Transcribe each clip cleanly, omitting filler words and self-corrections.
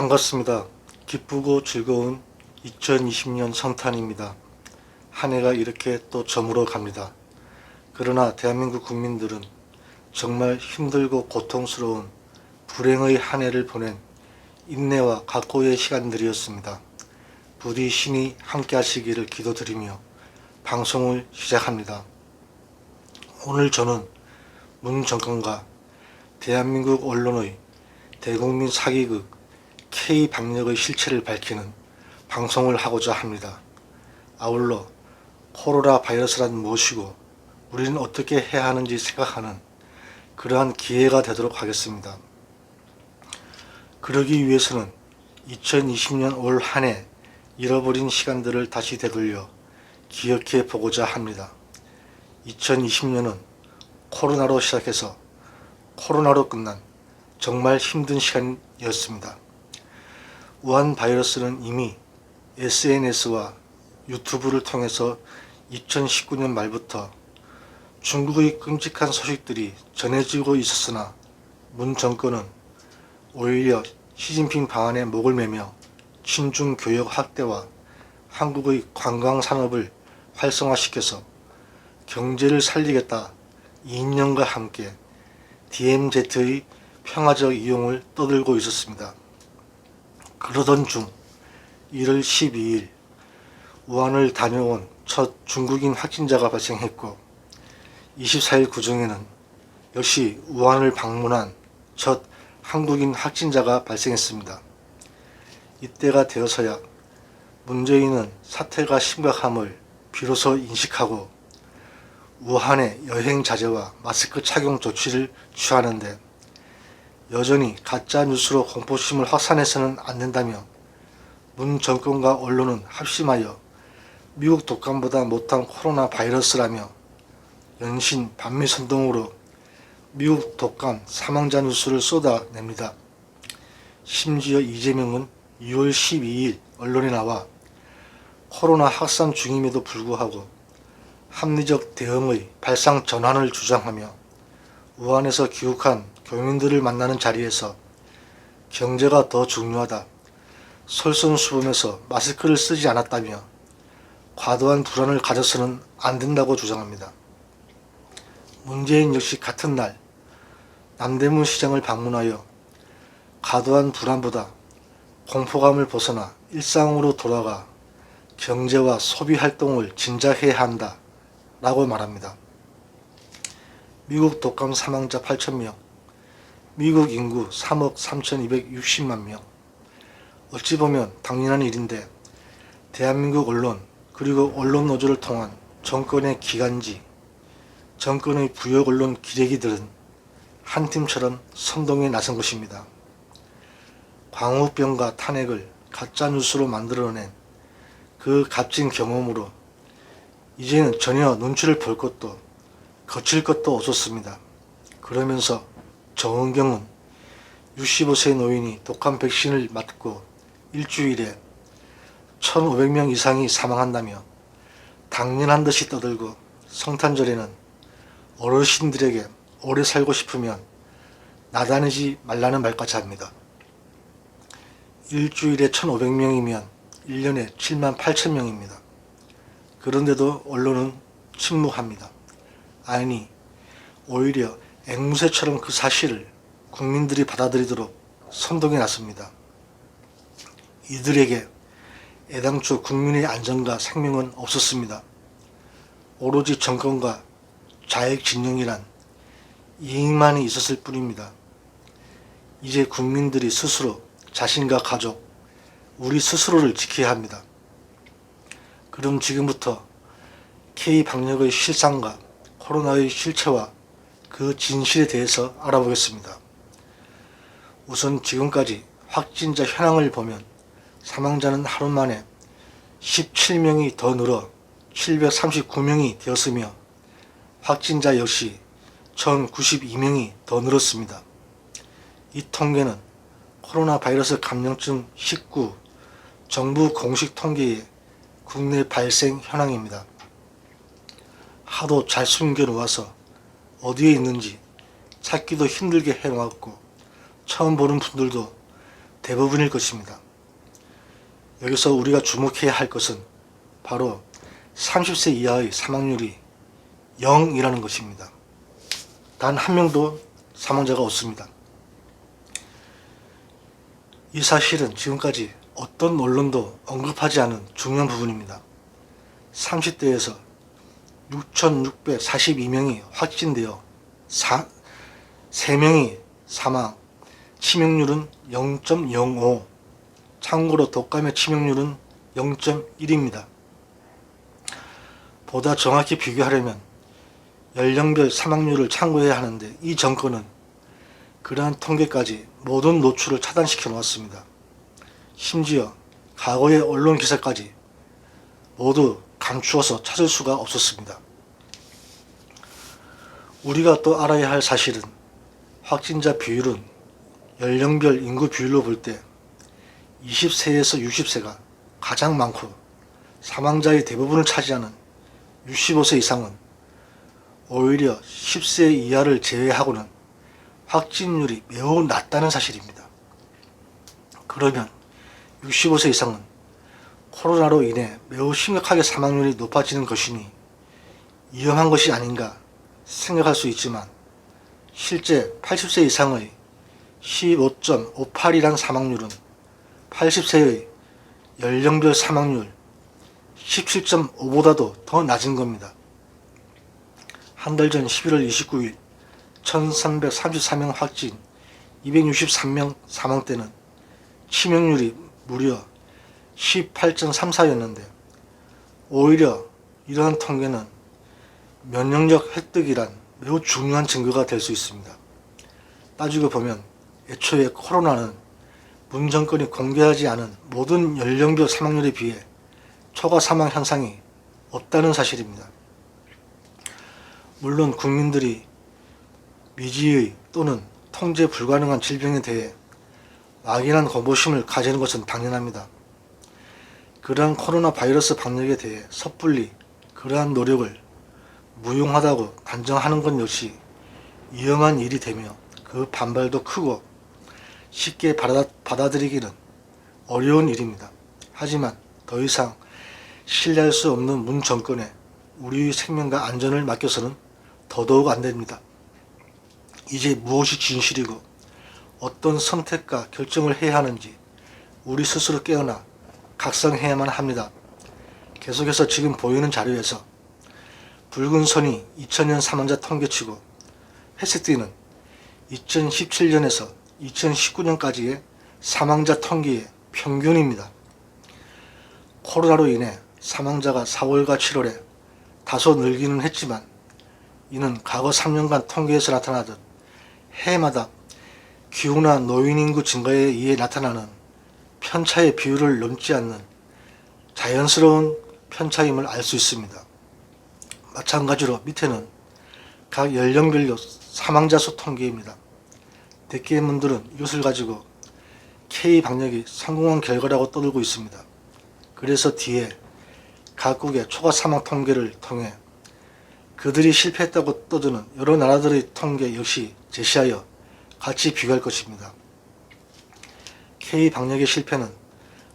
반갑습니다. 기쁘고 즐거운 2020년 성탄입니다. 한 해가 이렇게 또 저물어 갑니다. 그러나 대한민국 국민들은 정말 힘들고 고통스러운 불행의 한 해를 보낸 인내와 각고의 시간들이었습니다. 부디 신이 함께 하시기를 기도드리며 방송을 시작합니다. 오늘 저는 문 정권과 대한민국 언론의 대국민 사기극 K방역의 실체를 밝히는 방송을 하고자 합니다. 아울러 코로나 바이러스란 무엇이고 우리는 어떻게 해야 하는지 생각하는 그러한 기회가 되도록 하겠습니다. 그러기 위해서는 2020년 올 한 해 잃어버린 시간들을 다시 되돌려 기억해 보고자 합니다. 2020년은 코로나로 시작해서 코로나로 끝난 정말 힘든 시간이었습니다. 우한 바이러스는 이미 SNS와 유튜브를 통해서 2019년 말부터 중국의 끔찍한 소식들이 전해지고 있었으나 문 정권은 오히려 시진핑 방안에 목을 매며 친중 교역 확대와 한국의 관광산업을 활성화시켜서 경제를 살리겠다 이념과 함께 DMZ의 평화적 이용을 떠들고 있었습니다. 그러던 중 1월 12일 우한을 다녀온 첫 중국인 확진자가 발생했고 24일 구정에는 역시 우한을 방문한 첫 한국인 확진자가 발생했습니다. 이때가 되어서야 문재인은 사태가 심각함을 비로소 인식하고 우한의 여행 자제와 마스크 착용 조치를 취하는데 여전히 가짜 뉴스로 공포심을 확산해서는 안 된다며 문 정권과 언론은 합심하여 미국 독감보다 못한 코로나 바이러스라며 연신 반미선동으로 미국 독감 사망자 뉴스를 쏟아냅니다. 심지어 이재명은 2월 12일 언론에 나와 코로나 확산 중임에도 불구하고 합리적 대응의 발상 전환을 주장하며 우한에서 귀국한 교민들을 만나는 자리에서 경제가 더 중요하다, 솔선수범해서 마스크를 쓰지 않았다며 과도한 불안을 가져서는 안 된다고 주장합니다. 문재인 역시 같은 날 남대문 시장을 방문하여 과도한 불안보다 공포감을 벗어나 일상으로 돌아가 경제와 소비 활동을 진작해야 한다 라고 말합니다. 미국 독감 사망자 8,000명, 미국 인구 3억 3,260만 명. 어찌 보면 당연한 일인데 대한민국 언론 그리고 언론 노조를 통한 정권의 기관지, 정권의 부역 언론 기레기들은 한 팀처럼 선동에 나선 것입니다. 광우병과 탄핵을 가짜뉴스로 만들어낸 그 값진 경험으로 이제는 전혀 눈치를 볼 것도 거칠 것도 없었습니다. 그러면서 정은경은 65세 노인이 독감 백신을 맞고 일주일에 1,500명 이상이 사망한다며 당연한 듯이 떠들고 성탄절에는 어르신들에게 오래 살고 싶으면 나다니지 말라는 말까지 합니다. 일주일에 1,500명이면 1년에 78,000명입니다. 그런데도 언론은 침묵합니다. 아니, 오히려 앵무새처럼 그 사실을 국민들이 받아들이도록 선동해 놨습니다. 이들에게 애당초 국민의 안전과 생명은 없었습니다. 오로지 정권과 자익 진영이란 이익만이 있었을 뿐입니다. 이제 국민들이 스스로 자신과 가족, 우리 스스로를 지켜야 합니다. 그럼 지금부터 K방역의 실상과 코로나의 실체와 그 진실에 대해서 알아보겠습니다. 우선 지금까지 확진자 현황을 보면 사망자는 하루 만에 17명이 더 늘어 739명이 되었으며 확진자 역시 1,092명이 더 늘었습니다. 이 통계는 코로나 바이러스 감염증 19 정부 공식 통계의 국내 발생 현황입니다. 하도 잘 숨겨놓아서 어디에 있는지 찾기도 힘들게 해놓았고 처음 보는 분들도 대부분일 것입니다. 여기서 우리가 주목해야 할 것은 바로 30세 이하의 사망률이 0이라는 것입니다. 단 한 명도 사망자가 없습니다. 이 사실은 지금까지 어떤 언론도 언급하지 않은 중요한 부분입니다. 30대에서 6,642명이 확진되어 3명이 사망, 치명률은 0.05, 참고로 독감의 치명률은 0.1입니다. 보다 정확히 비교하려면 연령별 사망률을 참고해야 하는데 이 정권은 그러한 통계까지 모든 노출을 차단시켜 놓았습니다. 심지어 과거의 언론 기사까지 모두 감추어서 찾을 수가 없었습니다. 우리가 또 알아야 할 사실은 확진자 비율은 연령별 인구 비율로 볼 때 20세에서 60세가 가장 많고 사망자의 대부분을 차지하는 65세 이상은 오히려 10세 이하를 제외하고는 확진율이 매우 낮다는 사실입니다. 그러면 65세 이상은 코로나로 인해 매우 심각하게 사망률이 높아지는 것이니 위험한 것이 아닌가 생각할 수 있지만 실제 80세 이상의 15.58이란 사망률은 80세의 연령별 사망률 17.5보다도 더 낮은 겁니다. 한 달 전 11월 29일 1334명 확진, 263명 사망 때는 치명률이 무려 18.34였는데 오히려 이러한 통계는 면역력 획득이란 매우 중요한 증거가 될 수 있습니다. 따지고 보면 애초에 코로나는 문 정권이 공개하지 않은 모든 연령별 사망률에 비해 초과 사망 현상이 없다는 사실입니다. 물론 국민들이 미지의 또는 통제 불가능한 질병에 대해 막연한 공포심을 가지는 것은 당연합니다. 그러한 코로나 바이러스 방역에 대해 섣불리 그러한 노력을 무용하다고 단정하는 것 역시 위험한 일이 되며 그 반발도 크고 쉽게 받아들이기는 어려운 일입니다. 하지만 더 이상 신뢰할 수 없는 문 정권에 우리의 생명과 안전을 맡겨서는 더더욱 안 됩니다. 이제 무엇이 진실이고 어떤 선택과 결정을 해야 하는지 우리 스스로 깨어나 각성해야만 합니다. 계속해서 지금 보이는 자료에서 붉은 선이 2000년 사망자 통계치고 회색띠는 2017년에서 2019년까지의 사망자 통계의 평균입니다. 코로나로 인해 사망자가 4월과 7월에 다소 늘기는 했지만 이는 과거 3년간 통계에서 나타나듯 해마다 기후나 노인 인구 증가에 의해 나타나는 편차의 비율을 넘지 않는 자연스러운 편차임을 알 수 있습니다. 마찬가지로 밑에는 각 연령별로 사망자 수 통계입니다. 대개분들은 이것을 가지고 K방역이 성공한 결과라고 떠들고 있습니다. 그래서 뒤에 각국의 초과 사망 통계를 통해 그들이 실패했다고 떠드는 여러 나라들의 통계 역시 제시하여 같이 비교할 것입니다. K방역의 실패는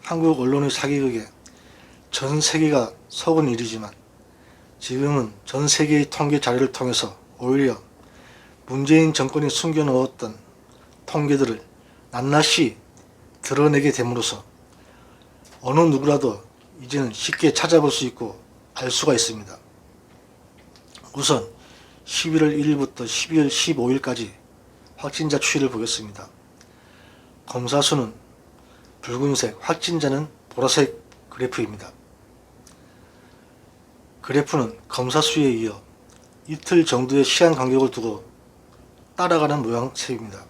한국 언론의 사기극에 전 세계가 속은 일이지만 지금은 전 세계의 통계 자료를 통해서 오히려 문재인 정권이 숨겨놓았던 통계들을 낱낱이 드러내게 됨으로써 어느 누구라도 이제는 쉽게 찾아볼 수 있고 알 수가 있습니다. 우선 11월 1일부터 12월 15일까지 확진자 추이를 보겠습니다. 검사 수는 붉은색, 확진자는 보라색 그래프입니다. 그래프는 검사 수에 이어 이틀 정도의 시간 간격을 두고 따라가는 모양새입니다.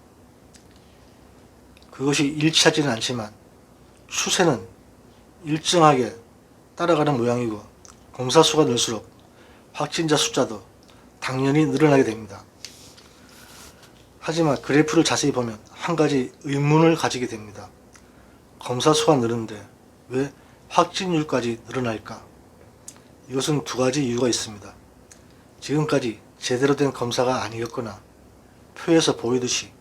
그것이 일치하지는 않지만 추세는 일정하게 따라가는 모양이고 검사 수가 늘수록 확진자 숫자도 당연히 늘어나게 됩니다. 하지만 그래프를 자세히 보면 한 가지 의문을 가지게 됩니다. 검사 수가 늘는데 왜 확진율까지 늘어날까? 이것은 두 가지 이유가 있습니다. 지금까지 제대로 된 검사가 아니었거나 표에서 보이듯이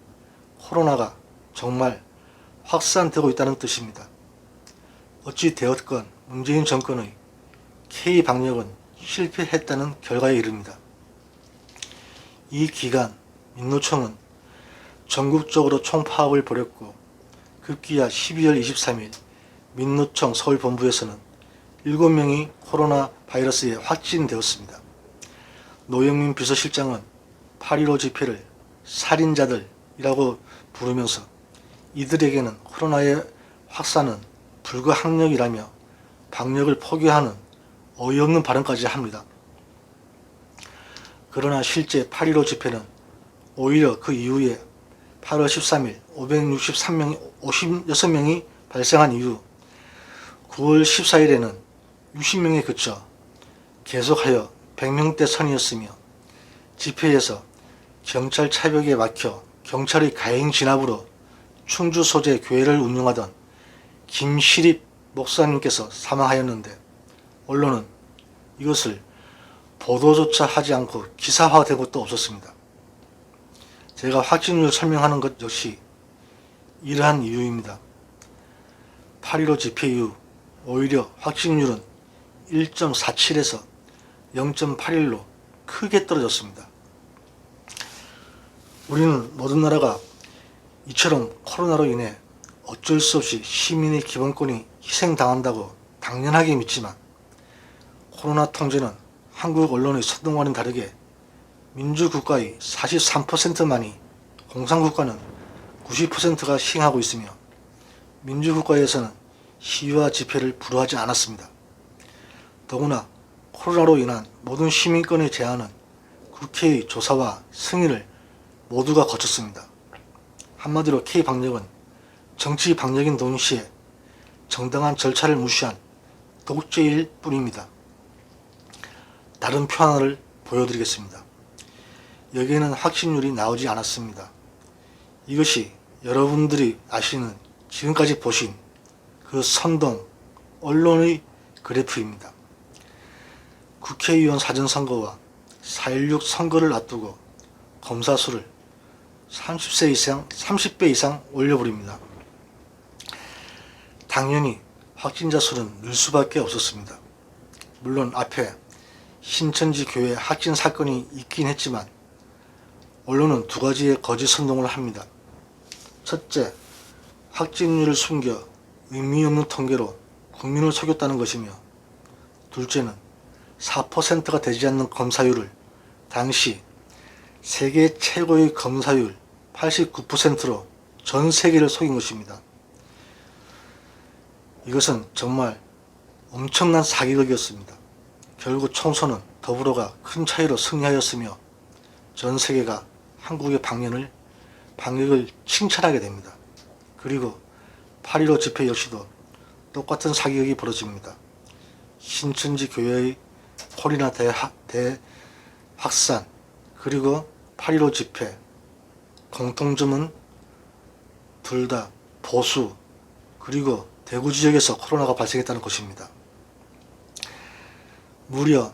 코로나가 정말 확산되고 있다는 뜻입니다. 어찌 되었건 문재인 정권의 K-방역은 실패했다는 결과에 이릅니다. 이 기간 민노총은 전국적으로 총파업을 벌였고 급기야 12월 23일 민노총 서울본부에서는 7명이 코로나 바이러스에 확진되었습니다. 노영민 비서실장은 8.15 집회를 살인자들이라고 부르면서 이들에게는 코로나의 확산은 불가항력이라며 방역을 포기하는 어이없는 발언까지 합니다. 그러나 실제 8.15 집회는 오히려 그 이후에 8월 13일 56명이 발생한 이후 9월 14일에는 60명에 그쳐 계속하여 100명대 선이었으며 집회에서 경찰 차벽에 막혀 경찰의 가행 진압으로 충주 소재 교회를 운영하던 김시립 목사님께서 사망하였는데 언론은 이것을 보도조차 하지 않고 기사화된 것도 없었습니다. 제가 확진율 설명하는 것 역시 이러한 이유입니다. 8.15 집회 이후 오히려 확진율은 1.47에서 0.81로 크게 떨어졌습니다. 우리는 모든 나라가 이처럼 코로나로 인해 어쩔 수 없이 시민의 기본권이 희생당한다고 당연하게 믿지만 코로나 통제는 한국 언론의 선동과는 다르게 민주국가의 43%만이 공산국가는 90%가 시행하고 있으며 민주국가에서는 시위와 집회를 불허하지 않았습니다. 더구나 코로나로 인한 모든 시민권의 제한은 국회의 조사와 승인을 모두가 거쳤습니다. 한마디로 K-방역은 정치 방역인 동시에 정당한 절차를 무시한 독재일 뿐입니다. 다른 표 하나를 보여드리겠습니다. 여기에는 확진율이 나오지 않았습니다. 이것이 여러분들이 아시는 지금까지 보신 그 선동 언론의 그래프입니다. 국회의원 사전선거와 4.16 선거를 앞두고 검사 수를 30배 이상 올려버립니다. 당연히 확진자 수는 늘 수밖에 없었습니다. 물론 앞에 신천지 교회 확진 사건이 있긴 했지만 언론은 두 가지의 거짓 선동을 합니다. 첫째, 확진율을 숨겨 의미 없는 통계로 국민을 속였다는 것이며 둘째는 4%가 되지 않는 검사율을 당시 세계 최고의 검사율 89%로 전 세계를 속인 것입니다. 이것은 정말 엄청난 사기극이었습니다. 결국 총선은 더불어가 큰 차이로 승리하였으며 전 세계가 한국의 방역을 칭찬하게 됩니다. 그리고 8.15 집회 역시도 똑같은 사기극이 벌어집니다. 신천지 교회의 코로나 대확산 그리고 8.15 집회 공통점은 둘 다 보수 그리고 대구 지역에서 코로나가 발생했다는 것입니다. 무려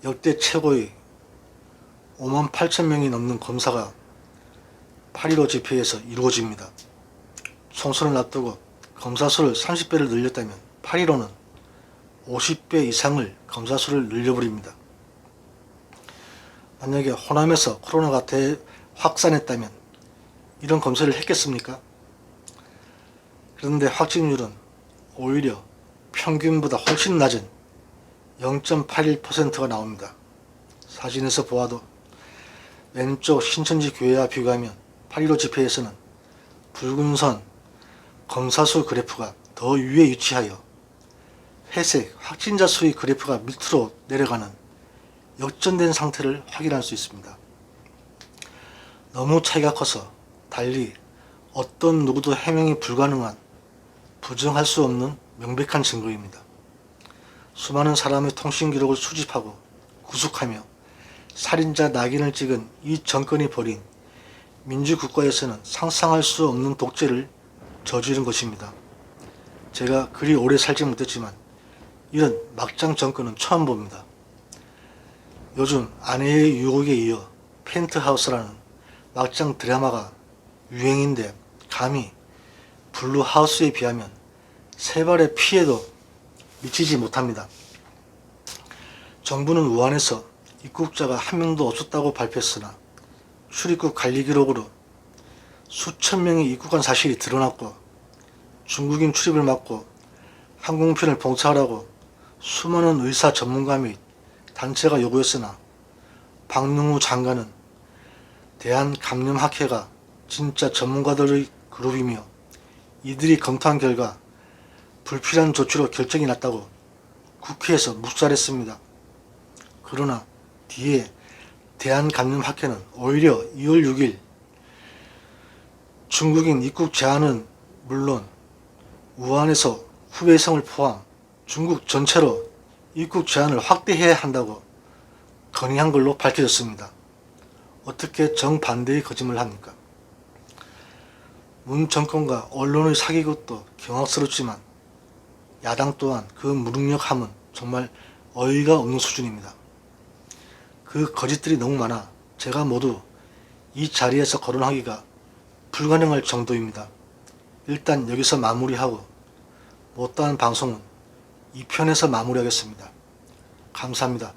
역대 최고의 58,000명이 넘는 검사가 8.15 집회에서 이루어집니다. 총선을 앞두고 검사 수를 30배를 늘렸다면 8.15는 50배 이상을 검사 수를 늘려버립니다. 만약에 호남에서 코로나가 대확산했다면 이런 검사를 했겠습니까? 그런데 확진율은 오히려 평균보다 훨씬 낮은 0.81%가 나옵니다. 사진에서 보아도 왼쪽 신천지 교회와 비교하면 8.15 집회에서는 붉은 선 검사 수 그래프가 더 위에 위치하여 회색 확진자 수의 그래프가 밑으로 내려가는 역전된 상태를 확인할 수 있습니다. 너무 차이가 커서 달리 어떤 누구도 해명이 불가능한 부정할 수 없는 명백한 증거입니다. 수많은 사람의 통신 기록을 수집하고 구속하며 살인자 낙인을 찍은 이 정권이 벌인 민주국가에서는 상상할 수 없는 독재를 저지른 것입니다. 제가 그리 오래 살지 못했지만 이런 막장 정권은 처음 봅니다. 요즘 아내의 유혹에 이어 펜트하우스라는 막장 드라마가 유행인데 감히 블루하우스에 비하면 세 발의 피해도 미치지 못합니다. 정부는 우한에서 입국자가 한 명도 없었다고 발표했으나 출입국 관리 기록으로 수천 명이 입국한 사실이 드러났고 중국인 출입을 막고 항공편을 봉쇄하라고 수많은 의사 전문가 및 단체가 요구했으나 박능우 장관은 대한감염학회가 진짜 전문가들의 그룹이며 이들이 검토한 결과 불필요한 조치로 결정이 났다고 국회에서 묵살했습니다. 그러나 뒤에 대한감염학회는 오히려 2월 6일 중국인 입국 제한은 물론 우한에서 후베이성을 포함 중국 전체로 입국 제한을 확대해야 한다고 건의한 걸로 밝혀졌습니다. 어떻게 정반대의 거짓말을 합니까? 문 정권과 언론의 사기극도 경악스럽지만 야당 또한 그 무능력함은 정말 어이가 없는 수준입니다. 그 거짓들이 너무 많아 제가 모두 이 자리에서 거론하기가 불가능할 정도입니다. 일단 여기서 마무리하고 못다한 방송은 2편에서 마무리하겠습니다. 감사합니다.